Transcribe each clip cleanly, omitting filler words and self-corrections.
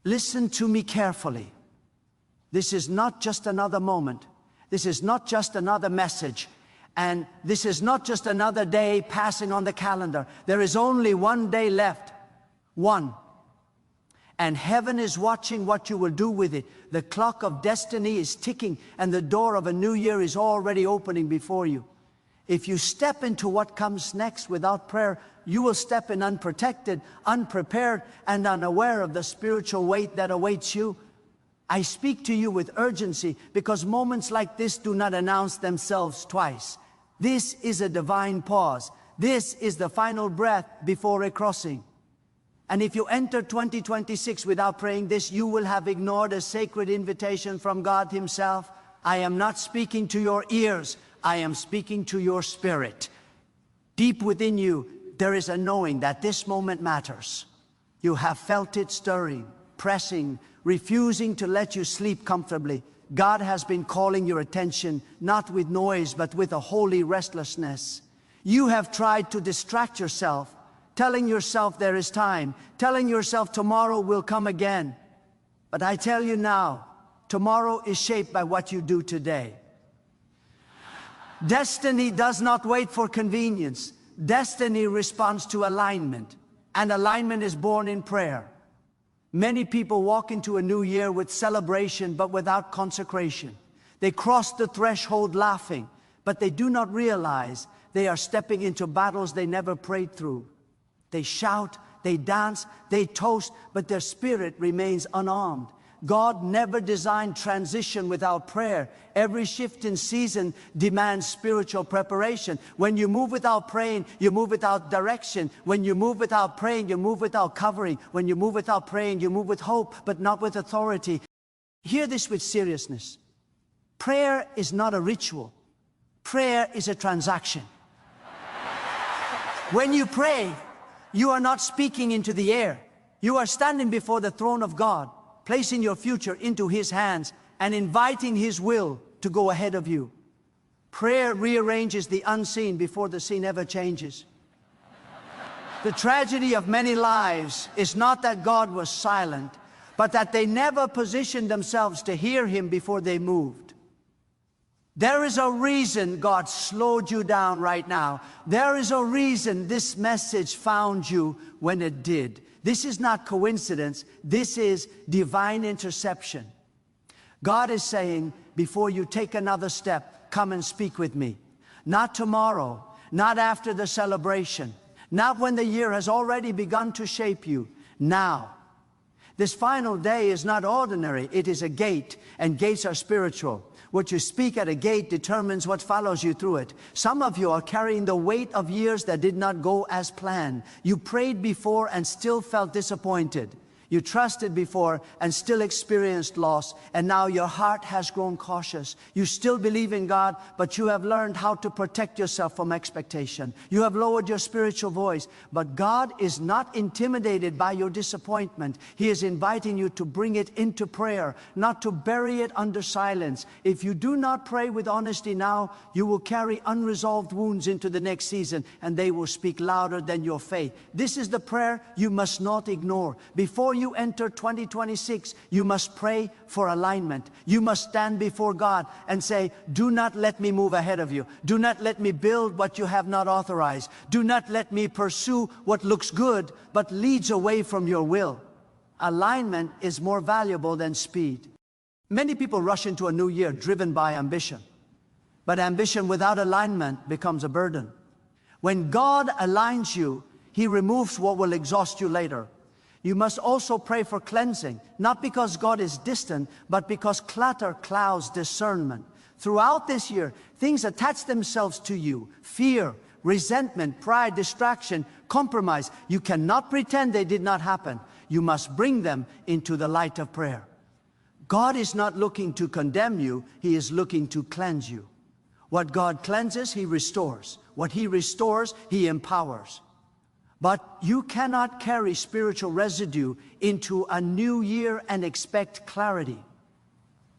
Listen to me carefully. This is not just another moment. This is not just another message. And this is not just another day passing on the calendar. There is only one day left. One. And heaven is watching what you will do with it. The clock of destiny is ticking, and the door of a new year is already opening before you. If you step into what comes next without prayer, you will step in unprotected, unprepared, and unaware of the spiritual weight that awaits you. I speak to you with urgency because moments like this do not announce themselves twice. This is a divine pause. This is the final breath before a crossing. And if you enter 2026 without praying this, you will have ignored a sacred invitation from God Himself. I am not speaking to your ears. I am speaking to your spirit. Deep within you, there is a knowing that this moment matters. You have felt it stirring, pressing, refusing to let you sleep comfortably. God has been calling your attention, not with noise, but with a holy restlessness. You have tried to distract yourself, telling yourself there is time, telling yourself tomorrow will come again. But I tell you now, tomorrow is shaped by what you do today. Destiny does not wait for convenience. Destiny responds to alignment, and alignment is born in prayer. Many people walk into a new year with celebration, but without consecration. They cross the threshold laughing, but they do not realize they are stepping into battles they never prayed through. They shout, they dance, they toast, but their spirit remains unarmed. God never designed transition without prayer. Every shift in season demands spiritual preparation. When you move without praying, you move without direction. When you move without praying, you move without covering. When you move without praying, you move with hope, but not with authority. Hear this with seriousness. Prayer is not a ritual. Prayer is a transaction. When you pray, you are not speaking into the air. You are standing before the throne of God, placing your future into His hands and inviting His will to go ahead of you. Prayer rearranges the unseen before the scene ever changes. The tragedy of many lives is not that God was silent, but that they never positioned themselves to hear Him before they moved. There is a reason God slowed you down right now. There is a reason this message found you when it did. This is not coincidence. This is divine interception. God is saying, before you take another step, come and speak with me. Not tomorrow, not after the celebration, not when the year has already begun to shape you. Now. This final day is not ordinary. It is a gate, and gates are spiritual. What you speak at a gate determines what follows you through it. Some of you are carrying the weight of years that did not go as planned. You prayed before and still felt disappointed. You trusted before and still experienced loss, and now your heart has grown cautious. You still believe in God, but you have learned how to protect yourself from expectation. You have lowered your spiritual voice, but God is not intimidated by your disappointment. He is inviting you to bring it into prayer, not to bury it under silence. If you do not pray with honesty now, you will carry unresolved wounds into the next season, and they will speak louder than your faith. This is the prayer you must not ignore. Before you enter 2026, you must pray for alignment. You must stand before God and say, do not let me move ahead of you. Do not let me build what you have not authorized. Do not let me pursue what looks good but leads away from your will. Alignment is more valuable than speed. Many people rush into a new year driven by ambition, but ambition without alignment becomes a burden. When God aligns you, He removes what will exhaust you later. You must also pray for cleansing, not because God is distant, but because clutter clouds discernment. Throughout this year, things attach themselves to you. Fear, resentment, pride, distraction, compromise. You cannot pretend they did not happen. You must bring them into the light of prayer. God is not looking to condemn you. He is looking to cleanse you. What God cleanses, He restores. What He restores, He empowers. But you cannot carry spiritual residue into a new year and expect clarity.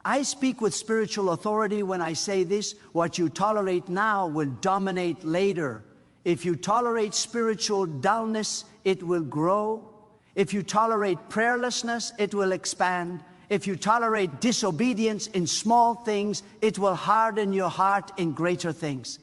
I speak with spiritual authority when I say this: what you tolerate now will dominate later. If you tolerate spiritual dullness, it will grow. If you tolerate prayerlessness, it will expand. If you tolerate disobedience in small things, it will harden your heart in greater things.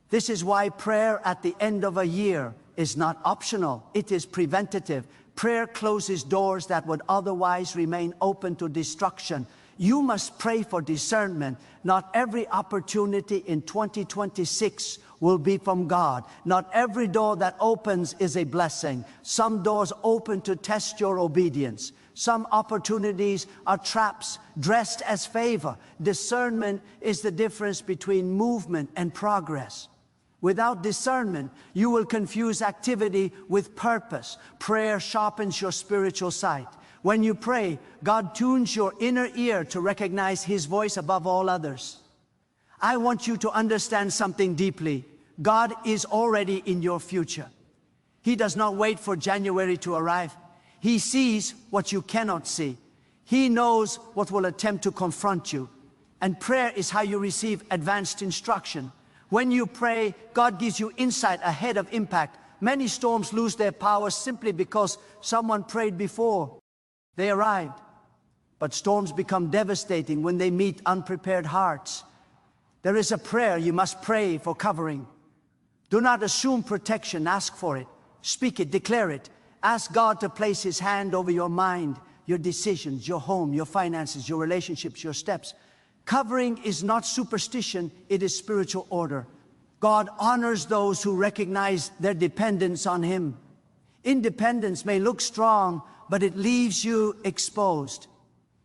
This is why prayer at the end of a year is not optional. It is preventative. Prayer closes doors that would otherwise remain open to destruction. You must pray for discernment. Not every opportunity in 2026 will be from God. Not every door that opens is a blessing. Some doors open to test your obedience. Some opportunities are traps dressed as favor. Discernment is the difference between movement and progress. Without discernment, you will confuse activity with purpose. Prayer sharpens your spiritual sight. When you pray, God tunes your inner ear to recognize His voice above all others. I want you to understand something deeply. God is already in your future. He does not wait for January to arrive. He sees what you cannot see. He knows what will attempt to confront you. And prayer is how you receive advanced instruction. When you pray, God gives you insight ahead of impact. Many storms lose their power simply because someone prayed before they arrived. But storms become devastating when they meet unprepared hearts. There is a prayer you must pray for covering. Do not assume protection, ask for it. Speak it, declare it. Ask God to place His hand over your mind, your decisions, your home, your finances, your relationships, your steps. Covering is not superstition, it is spiritual order. God honors those who recognize their dependence on Him. Independence may look strong, but it leaves you exposed.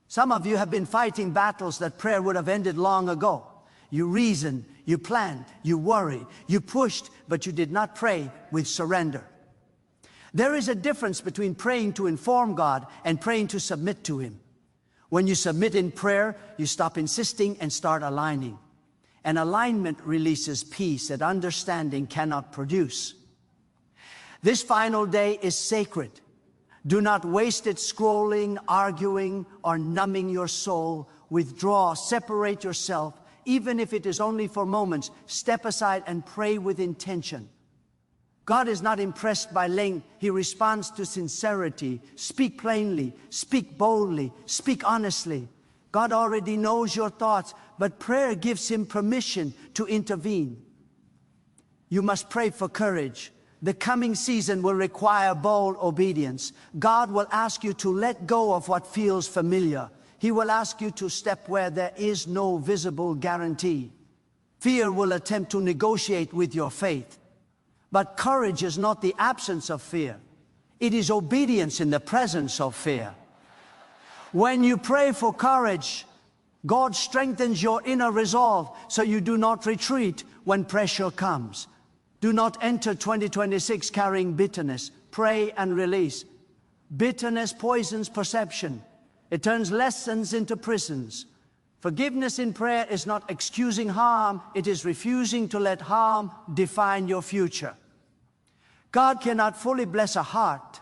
Some of you have been fighting battles that prayer would have ended long ago. You reasoned, you planned, you worried, you pushed, but you did not pray with surrender. There is a difference between praying to inform God and praying to submit to Him. When you submit in prayer, you stop insisting and start aligning. And alignment releases peace that understanding cannot produce. This final day is sacred. Do not waste it scrolling, arguing, or numbing your soul. Withdraw, separate yourself. Even if it is only for moments, step aside and pray with intention. God is not impressed by length. He responds to sincerity. Speak plainly, speak boldly, speak honestly. God already knows your thoughts, but prayer gives Him permission to intervene. You must pray for courage. The coming season will require bold obedience. God will ask you to let go of what feels familiar. He will ask you to step where there is no visible guarantee. Fear will attempt to negotiate with your faith. But courage is not the absence of fear. It is obedience in the presence of fear. When you pray for courage, God strengthens your inner resolve so you do not retreat when pressure comes. Do not enter 2026 carrying bitterness. Pray and release. Bitterness poisons perception. It turns lessons into prisons. Forgiveness in prayer is not excusing harm, it is refusing to let harm define your future. God cannot fully bless a heart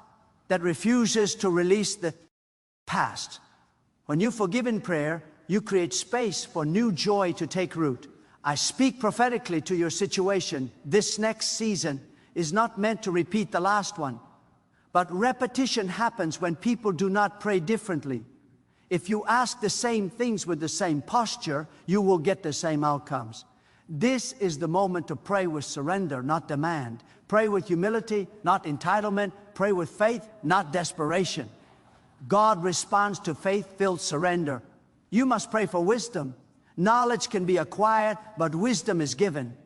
that refuses to release the past. When you forgive in prayer, you create space for new joy to take root. I speak prophetically to your situation. This next season is not meant to repeat the last one, but repetition happens when people do not pray differently. If you ask the same things with the same posture, you will get the same outcomes. This is the moment to pray with surrender, not demand. Pray with humility, not entitlement. Pray with faith, not desperation. God responds to faith-filled surrender. You must pray for wisdom. Knowledge can be acquired, but wisdom is given.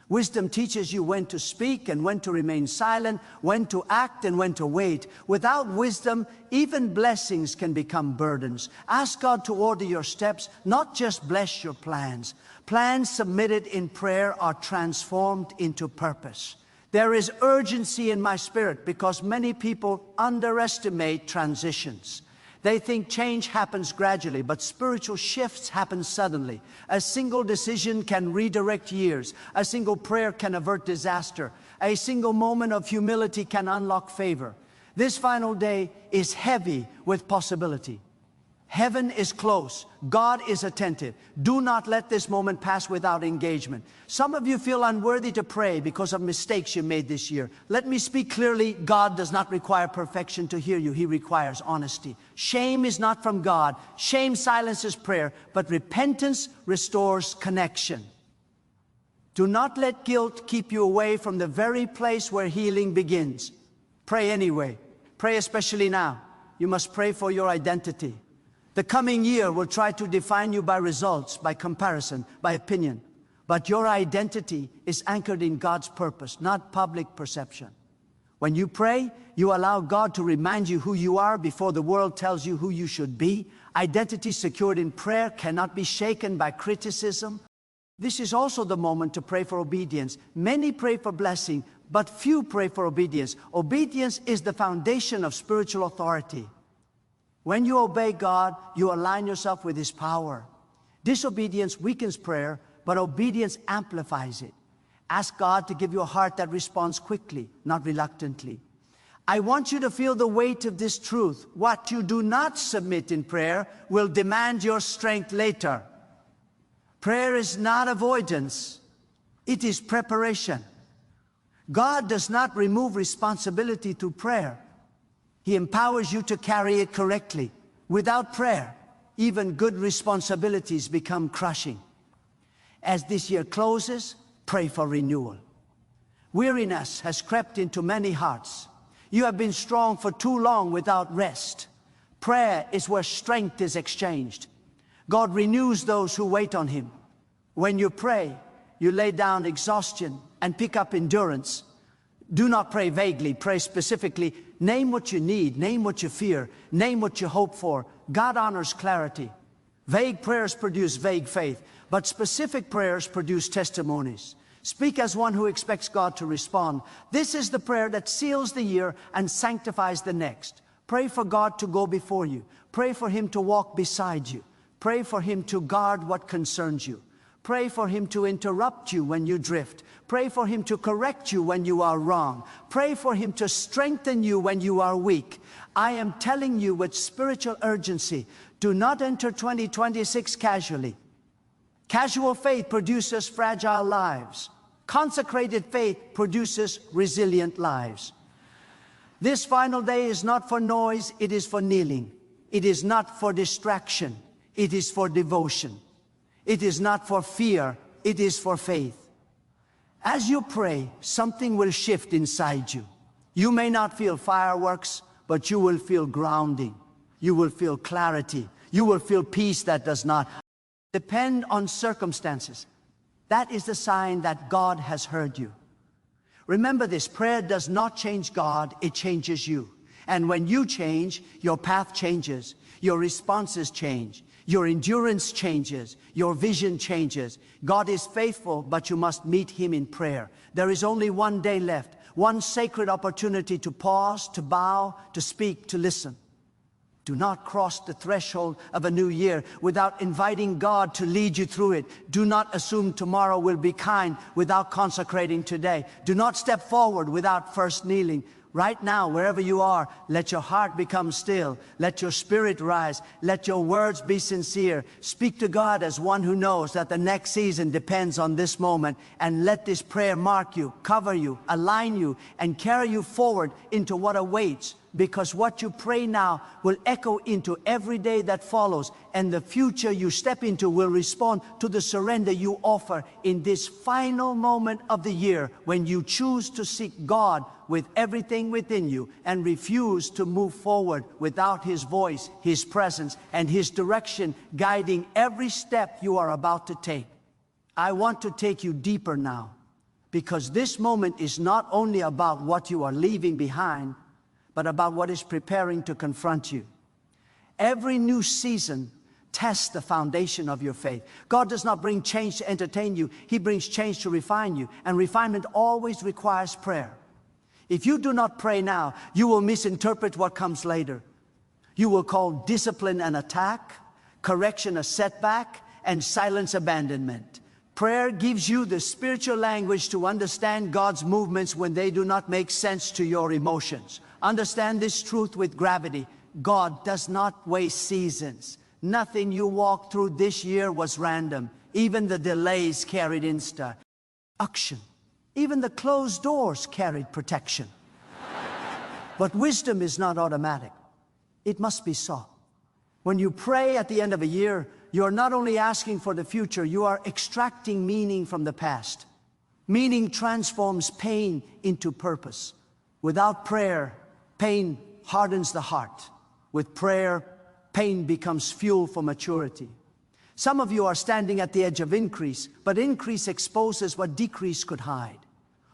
Wisdom teaches you when to speak and when to remain silent, when to act and when to wait. Without wisdom, even blessings can become burdens. Ask God to order your steps, not just bless your plans. Plans submitted in prayer are transformed into purpose. There is urgency in my spirit because many people underestimate transitions. They think change happens gradually, but spiritual shifts happen suddenly. A single decision can redirect years. A single prayer can avert disaster. A single moment of humility can unlock favor. This final day is heavy with possibility. Heaven is close. God is attentive. Do not let this moment pass without engagement. Some of you feel unworthy to pray because of mistakes you made this year. Let me speak clearly. God does not require perfection to hear you. He requires honesty. Shame is not from God. Shame silences prayer, but repentance restores connection. Do not let guilt keep you away from the very place where healing begins. Pray anyway. Pray especially now. You must pray for your identity. The coming year will try to define you by results, by comparison, by opinion. But your identity is anchored in God's purpose, not public perception. When you pray, you allow God to remind you who you are before the world tells you who you should be. Identity secured in prayer cannot be shaken by criticism. This is also the moment to pray for obedience. Many pray for blessing, but few pray for obedience. Obedience is the foundation of spiritual authority. When you obey God, you align yourself with His power. Disobedience weakens prayer, but obedience amplifies it. Ask God to give you a heart that responds quickly, not reluctantly. I want you to feel the weight of this truth. What you do not submit in prayer will demand your strength later. Prayer is not avoidance. It is preparation. God does not remove responsibility through prayer. He empowers you to carry it correctly. Without prayer, even good responsibilities become crushing. As this year closes, pray for renewal. Weariness has crept into many hearts. You have been strong for too long without rest. Prayer is where strength is exchanged. God renews those who wait on Him. When you pray, you lay down exhaustion and pick up endurance. Do not pray vaguely, pray specifically. Name what you need, name what you fear, name what you hope for. God honors clarity. Vague prayers produce vague faith, but specific prayers produce testimonies. Speak as one who expects God to respond. This is the prayer that seals the year and sanctifies the next. Pray for God to go before you. Pray for Him to walk beside you. Pray for Him to guard what concerns you. Pray for Him to interrupt you when you drift. Pray for Him to correct you when you are wrong. Pray for Him to strengthen you when you are weak. I am telling you with spiritual urgency, do not enter 2026 casually. Casual faith produces fragile lives. Consecrated faith produces resilient lives. This final day is not for noise, it is for kneeling. It is not for distraction, it is for devotion. It is not for fear, it is for faith. As you pray, something will shift inside you. You may not feel fireworks, but you will feel grounding. You will feel clarity. You will feel peace that does not depend on circumstances. That is the sign that God has heard you. Remember this, prayer does not change God, it changes you. And when you change, your path changes, your responses change. Your endurance changes. Your vision changes. God is faithful, but you must meet Him in prayer. There is only one day left, one sacred opportunity to pause, to bow, to speak, to listen. Do not cross the threshold of a new year without inviting God to lead you through it. Do not assume tomorrow will be kind without consecrating today. Do not step forward without first kneeling. Right now, wherever you are, let your heart become still. Let your spirit rise. Let your words be sincere. Speak to God as one who knows that the next season depends on this moment. And let this prayer mark you, cover you, align you, and carry you forward into what awaits. Because what you pray now will echo into every day that follows, and the future you step into will respond to the surrender you offer in this final moment of the year when you choose to seek God with everything within you and refuse to move forward without His voice, His presence, and His direction guiding every step you are about to take. I want to take you deeper now, because this moment is not only about what you are leaving behind, but about what is preparing to confront you. Every new season tests the foundation of your faith. God does not bring change to entertain you. He brings change to refine you, and refinement always requires prayer. If you do not pray now, you will misinterpret what comes later. You will call discipline an attack, correction a setback, and silence abandonment. Prayer gives you the spiritual language to understand God's movements when they do not make sense to your emotions. Understand this truth with gravity. God does not waste seasons. Nothing you walked through this year was random. Even the delays carried instruction. Even the closed doors carried protection. But wisdom is not automatic. It must be sought. When you pray at the end of a year, you are not only asking for the future, you are extracting meaning from the past. Meaning transforms pain into purpose. Without prayer, pain hardens the heart. With prayer, pain becomes fuel for maturity. Some of you are standing at the edge of increase, but increase exposes what decrease could hide.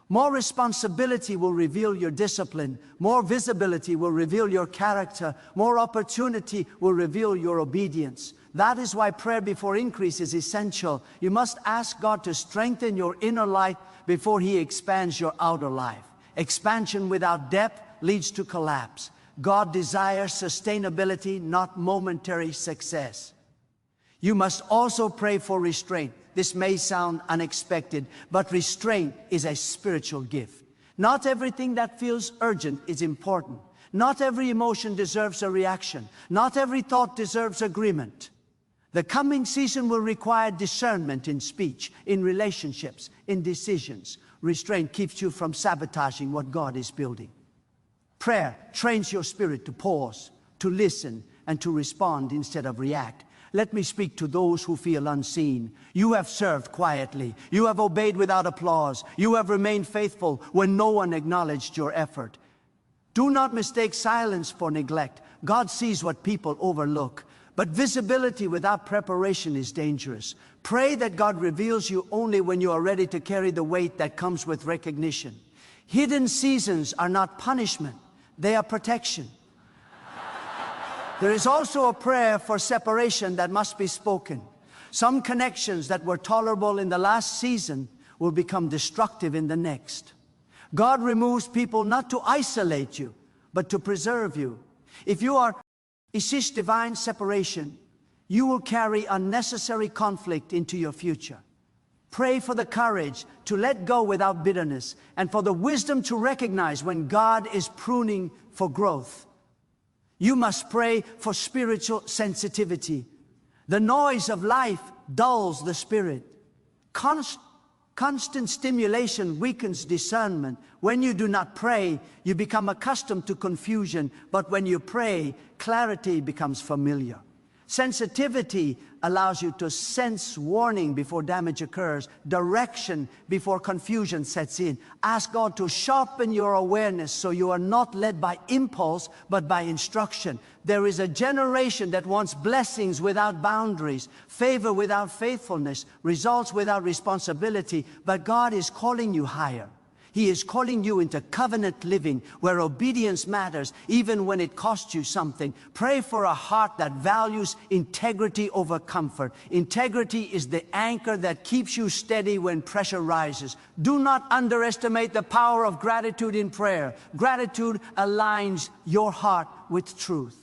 More responsibility will reveal your discipline. More visibility will reveal your character. More opportunity will reveal your obedience. That is why prayer before increase is essential. You must ask God to strengthen your inner life before He expands your outer life. Expansion without depth leads to collapse. God desires sustainability, not momentary success. You must also pray for restraint. This may sound unexpected, but restraint is a spiritual gift. Not everything that feels urgent is important. Not every emotion deserves a reaction. Not every thought deserves agreement. The coming season will require discernment in speech, in relationships, in decisions. Restraint keeps you from sabotaging what God is building. Prayer trains your spirit to pause, to listen, and to respond instead of react. Let me speak to those who feel unseen. You have served quietly. You have obeyed without applause. You have remained faithful when no one acknowledged your effort. Do not mistake silence for neglect. God sees what people overlook. But visibility without preparation is dangerous. Pray that God reveals you only when you are ready to carry the weight that comes with recognition. Hidden seasons are not punishment. They are protection. There is also a prayer for separation that must be spoken. Some connections that were tolerable in the last season will become destructive in the next. God removes people not to isolate you, but to preserve you. If you are resist divine separation, you will carry unnecessary conflict into your future. Pray for the courage to let go without bitterness, and for the wisdom to recognize when God is pruning for growth. You must pray for spiritual sensitivity. The noise of life dulls the spirit. Constant stimulation weakens discernment. When you do not pray, you become accustomed to confusion, but when you pray, clarity becomes familiar. Sensitivity allows you to sense warning before damage occurs, direction before confusion sets in. Ask God to sharpen your awareness so you are not led by impulse, but by instruction. There is a generation that wants blessings without boundaries, favor without faithfulness, results without responsibility, but God is calling you higher. He is calling you into covenant living where obedience matters even when it costs you something. Pray for a heart that values integrity over comfort. Integrity is the anchor that keeps you steady when pressure rises. Do not underestimate the power of gratitude in prayer. Gratitude aligns your heart with truth.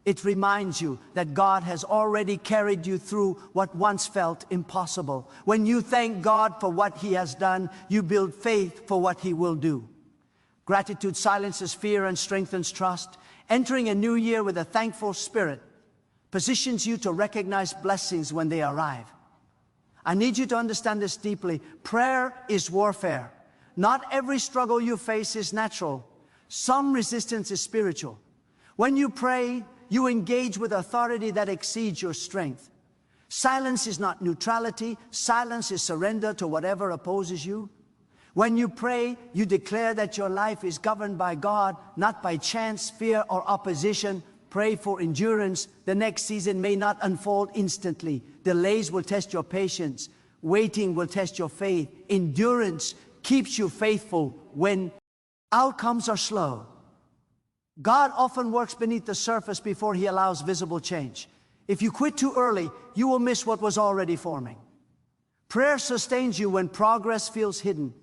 It reminds you that God has already carried you through what once felt impossible. When you thank God for what He has done, you build faith for what He will do. Gratitude silences fear and strengthens trust. Entering a new year with a thankful spirit positions you to recognize blessings when they arrive. I need you to understand this deeply. Prayer is warfare. Not every struggle you face is natural. Some resistance is spiritual. When you pray, you engage with authority that exceeds your strength. Silence is not neutrality. Silence is surrender to whatever opposes you. When you pray, you declare that your life is governed by God, not by chance, fear, or opposition. Pray for endurance. The next season may not unfold instantly. Delays will test your patience. Waiting will test your faith. Endurance keeps you faithful when outcomes are slow. God often works beneath the surface before He allows visible change. If you quit too early, you will miss what was already forming. Prayer sustains you when progress feels hidden.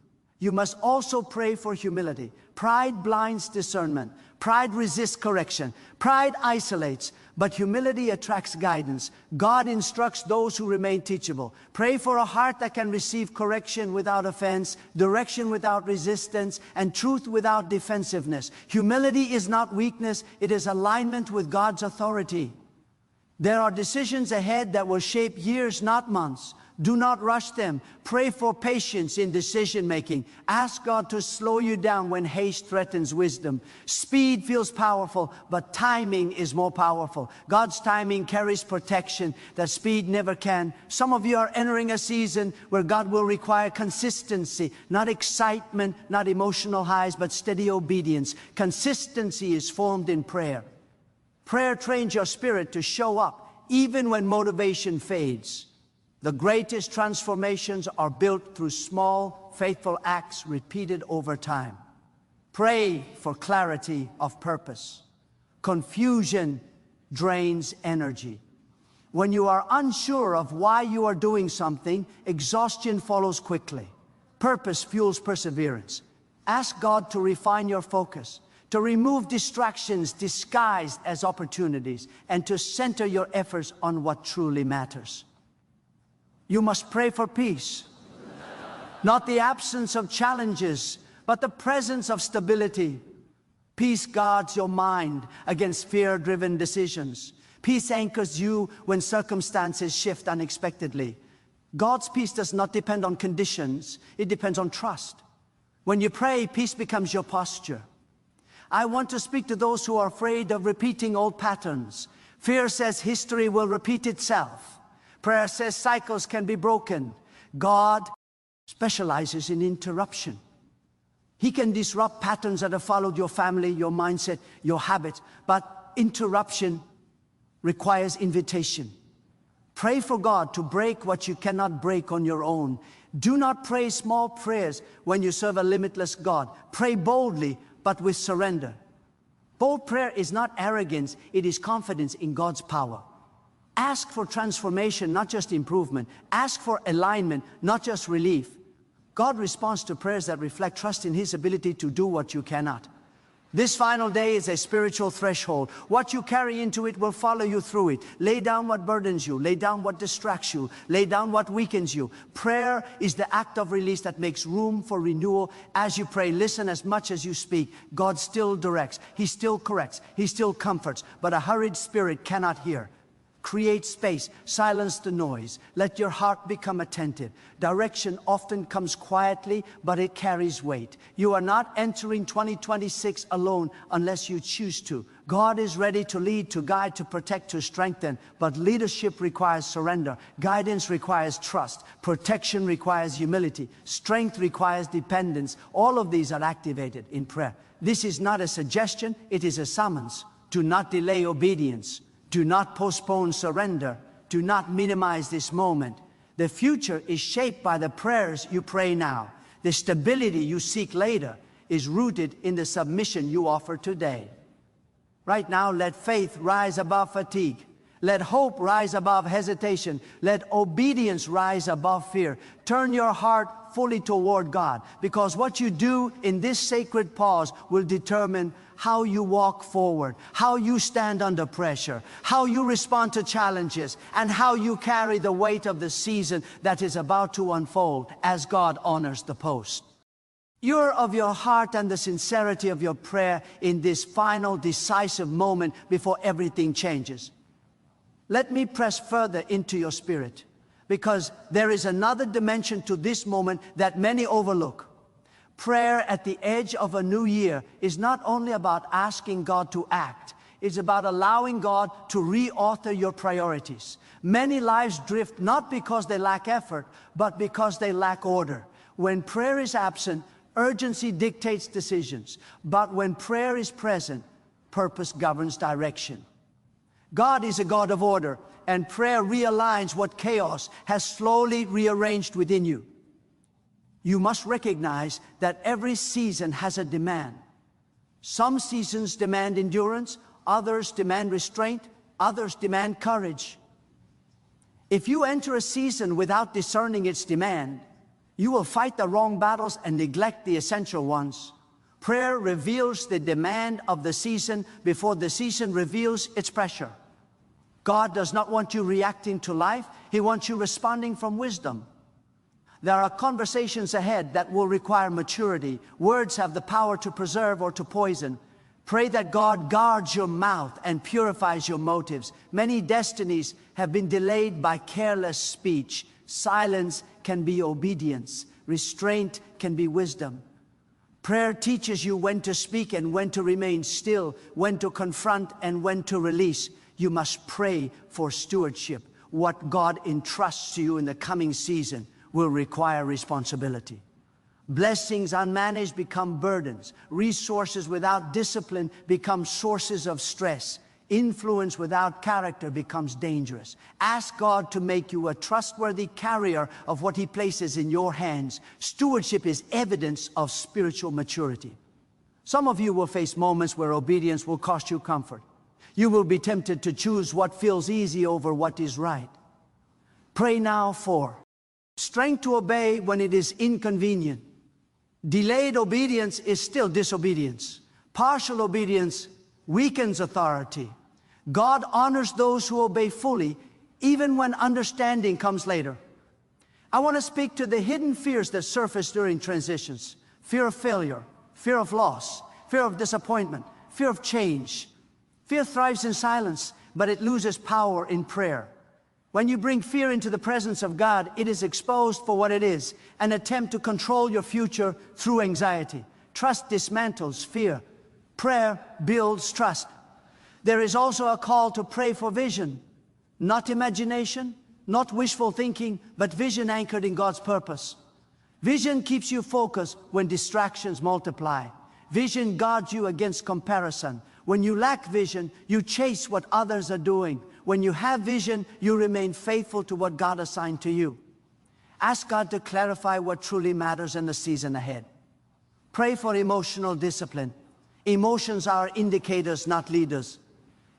You must also pray for humility. Pride blinds discernment. Pride resists correction. Pride isolates, but humility attracts guidance. God instructs those who remain teachable. Pray for a heart that can receive correction without offense, direction without resistance, and truth without defensiveness. Humility is not weakness, it is alignment with God's authority. There are decisions ahead that will shape years, not months. Do not rush them. Pray for patience in decision making. Ask God to slow you down when haste threatens wisdom. Speed feels powerful, but timing is more powerful. God's timing carries protection that speed never can. Some of you are entering a season where God will require consistency, not excitement, not emotional highs, but steady obedience. Consistency is formed in prayer. Prayer trains your spirit to show up even when motivation fades. The greatest transformations are built through small, faithful acts repeated over time. Pray for clarity of purpose. Confusion drains energy. When you are unsure of why you are doing something, exhaustion follows quickly. Purpose fuels perseverance. Ask God to refine your focus, to remove distractions disguised as opportunities, and to center your efforts on what truly matters. You must pray for peace, not the absence of challenges, but the presence of stability. Peace guards your mind against fear-driven decisions. Peace anchors you when circumstances shift unexpectedly. God's peace does not depend on conditions, it depends on trust. When you pray, peace becomes your posture. I want to speak to those who are afraid of repeating old patterns. Fear says history will repeat itself. Prayer says cycles can be broken. God specializes in interruption. He can disrupt patterns that have followed your family, your mindset, your habits, but interruption requires invitation. Pray for God to break what you cannot break on your own. Do not pray small prayers when you serve a limitless God. Pray boldly, but with surrender. Bold prayer is not arrogance, it is confidence in God's power. Ask for transformation, not just improvement. Ask for alignment, not just relief. God responds to prayers that reflect trust in His ability to do what you cannot. This final day is a spiritual threshold. What you carry into it will follow you through it. Lay down what burdens you. Lay down what distracts you. Lay down what weakens you. Prayer is the act of release that makes room for renewal. As you pray, listen as much as you speak. God still directs. He still corrects. He still comforts. But a hurried spirit cannot hear. Create space, silence the noise, let your heart become attentive. Direction often comes quietly, but it carries weight. You are not entering 2026 alone unless you choose to. God is ready to lead, to guide, to protect, to strengthen, but leadership requires surrender. Guidance requires trust. Protection requires humility. Strength requires dependence. All of these are activated in prayer. This is not a suggestion, it is a summons. Do not delay obedience. Do not postpone surrender. Do not minimize this moment. The future is shaped by the prayers you pray now. The stability you seek later is rooted in the submission you offer today. Right now, let faith rise above fatigue. Let hope rise above hesitation. Let obedience rise above fear. Turn your heart fully toward God, because what you do in this sacred pause will determine how you walk forward, how you stand under pressure, how you respond to challenges, and how you carry the weight of the season that is about to unfold as God honors the post. You're of your heart and the sincerity of your prayer in this final decisive moment before everything changes. Let me press further into your spirit, because there is another dimension to this moment that many overlook. Prayer at the edge of a new year is not only about asking God to act, it's about allowing God to reauthor your priorities. Many lives drift not because they lack effort, but because they lack order. When prayer is absent, urgency dictates decisions. But when prayer is present, purpose governs direction. God is a God of order, and prayer realigns what chaos has slowly rearranged within you. You must recognize that every season has a demand. Some seasons demand endurance, others demand restraint, others demand courage. If you enter a season without discerning its demand, You will fight the wrong battles and neglect the essential ones. Prayer reveals the demand of the season before the season reveals its pressure. God does not want you reacting to life. He wants you responding from wisdom. There are conversations ahead that will require maturity. Words have the power to preserve or to poison. Pray that God guards your mouth and purifies your motives. Many destinies have been delayed by careless speech. Silence can be obedience. Restraint can be wisdom. Prayer teaches you when to speak and when to remain still, when to confront and when to release. You must pray for stewardship. What God entrusts to you in the coming season will require responsibility. Blessings unmanaged become burdens. Resources without discipline become sources of stress. Influence without character becomes dangerous. Ask God to make you a trustworthy carrier of what He places in your hands. Stewardship is evidence of spiritual maturity. Some of you will face moments where obedience will cost you comfort. You will be tempted to choose what feels easy over what is right. Pray now for strength to obey when it is inconvenient. Delayed obedience is still disobedience. Partial obedience weakens authority. God honors those who obey fully, even when understanding comes later. I want to speak to the hidden fears that surface during transitions. Fear of failure, fear of loss, fear of disappointment, fear of change. Fear thrives in silence, but it loses power in prayer. When you bring fear into the presence of God, it is exposed for what it is, an attempt to control your future through anxiety. Trust dismantles fear. Prayer builds trust. There is also a call to pray for vision, not imagination, not wishful thinking, but vision anchored in God's purpose. Vision keeps you focused when distractions multiply. Vision guards you against comparison. When you lack vision, you chase what others are doing. When you have vision, you remain faithful to what God assigned to you. Ask God to clarify what truly matters in the season ahead. Pray for emotional discipline. Emotions are indicators, not leaders.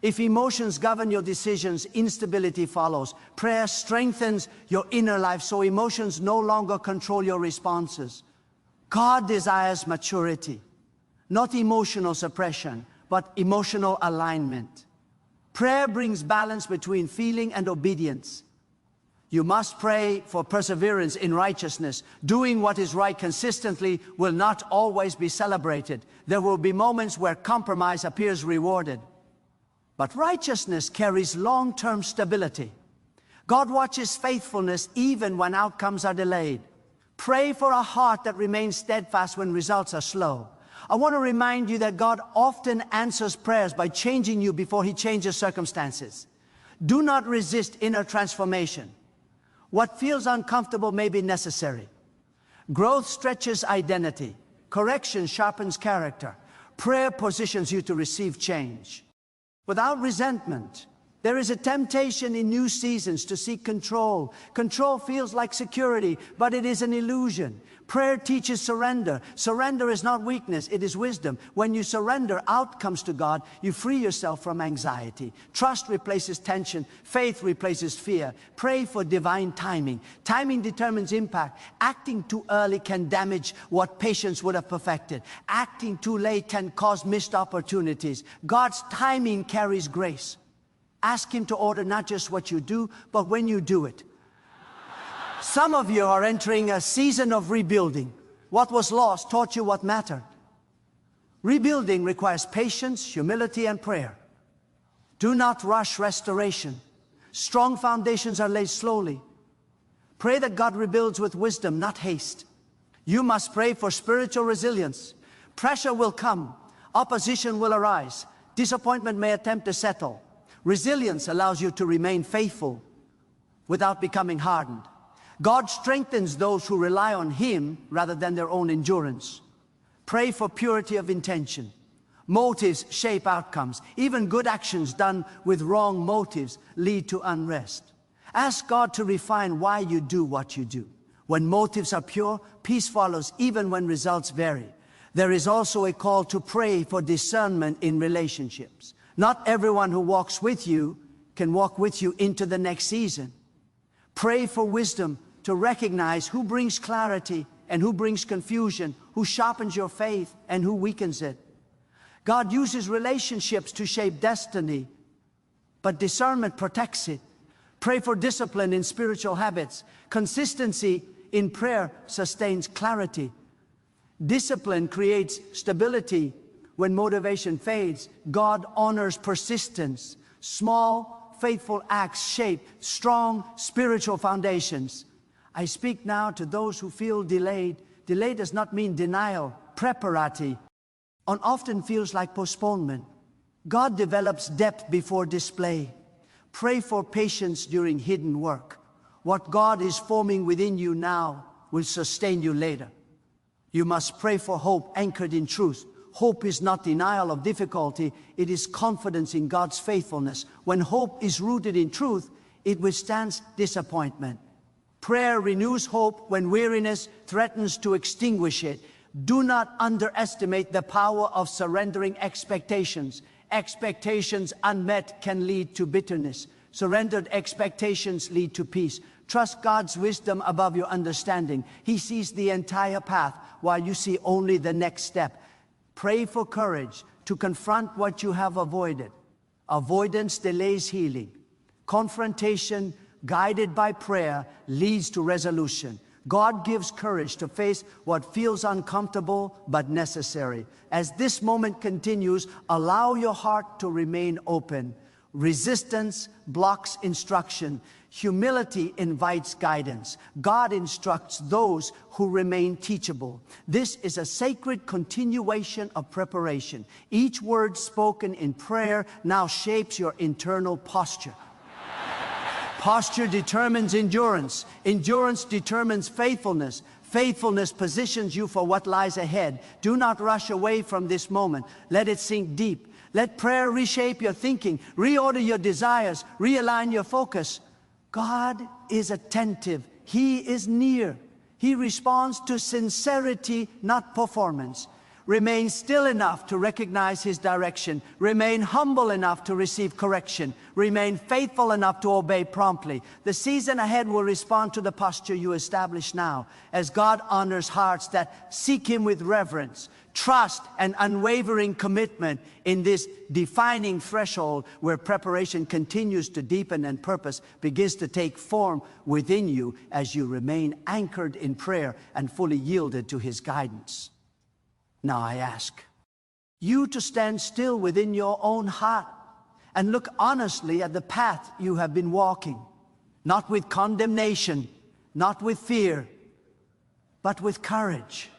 If emotions govern your decisions, instability follows. Prayer strengthens your inner life so emotions no longer control your responses. God desires maturity, not emotional suppression, but emotional alignment. Prayer brings balance between feeling and obedience. You must pray for perseverance in righteousness. Doing what is right consistently will not always be celebrated. There will be moments where compromise appears rewarded. But righteousness carries long-term stability. God watches faithfulness even when outcomes are delayed. Pray for a heart that remains steadfast when results are slow. I want to remind you that God often answers prayers by changing you before He changes circumstances. Do not resist inner transformation. What feels uncomfortable may be necessary. Growth stretches identity. Correction sharpens character. Prayer positions you to receive change. Without resentment, there is a temptation in new seasons to seek control. Control feels like security, but it is an illusion. Prayer teaches surrender. Surrender is not weakness, it is wisdom. When you surrender outcomes to God, you free yourself from anxiety. Trust replaces tension. Faith replaces fear. Pray for divine timing. Timing determines impact. Acting too early can damage what patience would have perfected. Acting too late can cause missed opportunities. God's timing carries grace. Ask Him to order not just what you do, but when you do it. Some of you are entering a season of rebuilding. What was lost taught you what mattered. Rebuilding requires patience, humility, and prayer. Do not rush restoration. Strong foundations are laid slowly. Pray that God rebuilds with wisdom, not haste. You must pray for spiritual resilience. Pressure will come. Opposition will arise. Disappointment may attempt to settle. Resilience allows you to remain faithful without becoming hardened. God strengthens those who rely on Him rather than their own endurance. Pray for purity of intention. Motives shape outcomes. Even good actions done with wrong motives lead to unrest. Ask God to refine why you do what you do. When motives are pure, peace follows even when results vary. There is also a call to pray for discernment in relationships. Not everyone who walks with you can walk with you into the next season. Pray for wisdom to recognize who brings clarity and who brings confusion, who sharpens your faith and who weakens it. God uses relationships to shape destiny, but discernment protects it. Pray for discipline in spiritual habits. Consistency in prayer sustains clarity. Discipline creates stability when motivation fades. God honors persistence. Small, faithful acts shape strong spiritual foundations. I speak now to those who feel delayed. Delay does not mean denial. Preparati often feels like postponement. God develops depth before display. Pray for patience during hidden work. What God is forming within you now will sustain you later. You must pray for hope anchored in truth. Hope is not denial of difficulty, it is confidence in God's faithfulness. When hope is rooted in truth, it withstands disappointment. Prayer renews hope when weariness threatens to extinguish it. Do not underestimate the power of surrendering expectations. Expectations unmet can lead to bitterness. Surrendered expectations lead to peace. Trust God's wisdom above your understanding. He sees the entire path while you see only the next step. Pray for courage to confront what you have avoided. Avoidance delays healing. Confrontation, guided by prayer, leads to resolution. God gives courage to face what feels uncomfortable but necessary. As this moment continues, allow your heart to remain open. Resistance blocks instruction. Humility invites guidance. God instructs those who remain teachable. This is a sacred continuation of preparation. Each word spoken in prayer now shapes your internal posture. Posture determines endurance. Endurance determines faithfulness. Faithfulness positions you for what lies ahead. Do not rush away from this moment. Let it sink deep. Let prayer reshape your thinking, reorder your desires, realign your focus. God is attentive. He is near. He responds to sincerity, not performance. Remain still enough to recognize His direction. Remain humble enough to receive correction. Remain faithful enough to obey promptly. The season ahead will respond to the posture you establish now, as God honors hearts that seek Him with reverence, trust, and unwavering commitment in this defining threshold where preparation continues to deepen and purpose begins to take form within you as you remain anchored in prayer and fully yielded to His guidance. Now I ask you to stand still within your own heart and look honestly at the path you have been walking, not with condemnation, not with fear, but with courage.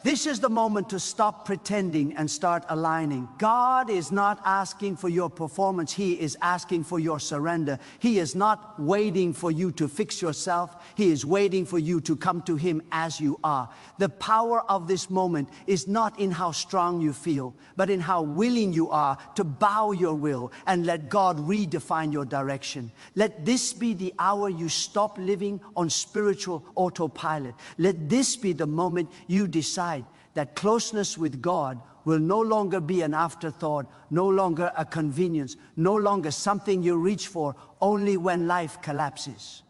This is the moment to stop pretending and start aligning. God is not asking for your performance. He is asking for your surrender. He is not waiting for you to fix yourself. He is waiting for you to come to Him as you are. The power of this moment is not in how strong you feel, but in how willing you are to bow your will and let God redefine your direction. Let this be the hour you stop living on spiritual autopilot. Let this be the moment you decide that closeness with God will no longer be an afterthought, no longer a convenience, no longer something you reach for only when life collapses.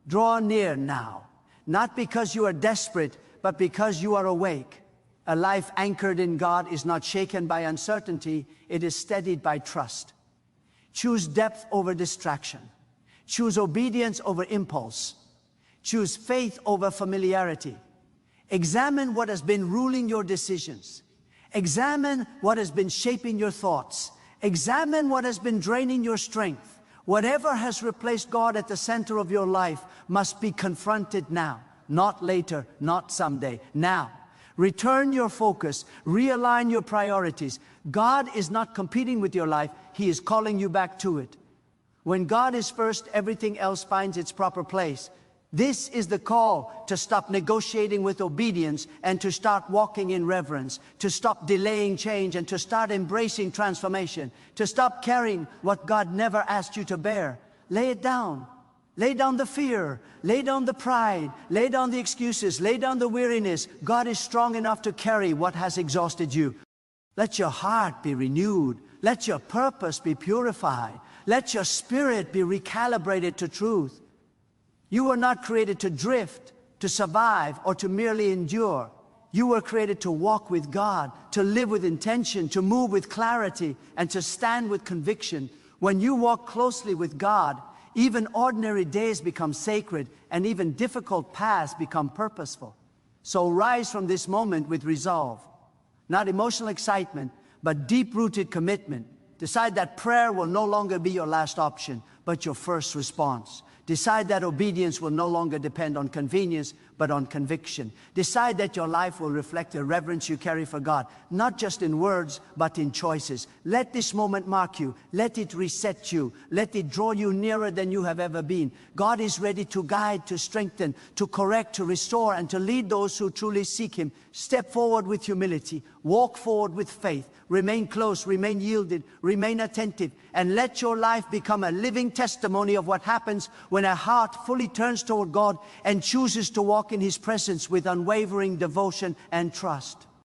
Draw near now, not because you are desperate, but because you are awake. A life anchored in God is not shaken by uncertainty, it is steadied by trust. Choose depth over distraction. Choose obedience over impulse. Choose faith over familiarity. Examine what has been ruling your decisions. Examine what has been shaping your thoughts. Examine what has been draining your strength. Whatever has replaced God at the center of your life must be confronted now, not later, not someday, now. Return your focus, realign your priorities. God is not competing with your life, He is calling you back to it. When God is first, everything else finds its proper place. This is the call to stop negotiating with obedience and to start walking in reverence, to stop delaying change and to start embracing transformation, to stop carrying what God never asked you to bear. Lay it down. Lay down the fear, lay down the pride, lay down the excuses, lay down the weariness. God is strong enough to carry what has exhausted you. Let your heart be renewed. Let your purpose be purified. Let your spirit be recalibrated to truth. You were not created to drift, to survive, or to merely endure. You were created to walk with God, to live with intention, to move with clarity, and to stand with conviction. When you walk closely with God, even ordinary days become sacred, and even difficult paths become purposeful. So rise from this moment with resolve. Not emotional excitement, but deep-rooted commitment. Decide that prayer will no longer be your last option, but your first response. Decide that obedience will no longer depend on convenience, but on conviction. Decide that your life will reflect the reverence you carry for God, not just in words, but in choices. Let this moment mark you. Let it reset you. Let it draw you nearer than you have ever been. God is ready to guide, to strengthen, to correct, to restore, and to lead those who truly seek Him. Step forward with humility. Walk forward with faith. Remain close, remain yielded, remain attentive, and let your life become a living testimony of what happens when a heart fully turns toward God and chooses to walk in His presence with unwavering devotion and trust.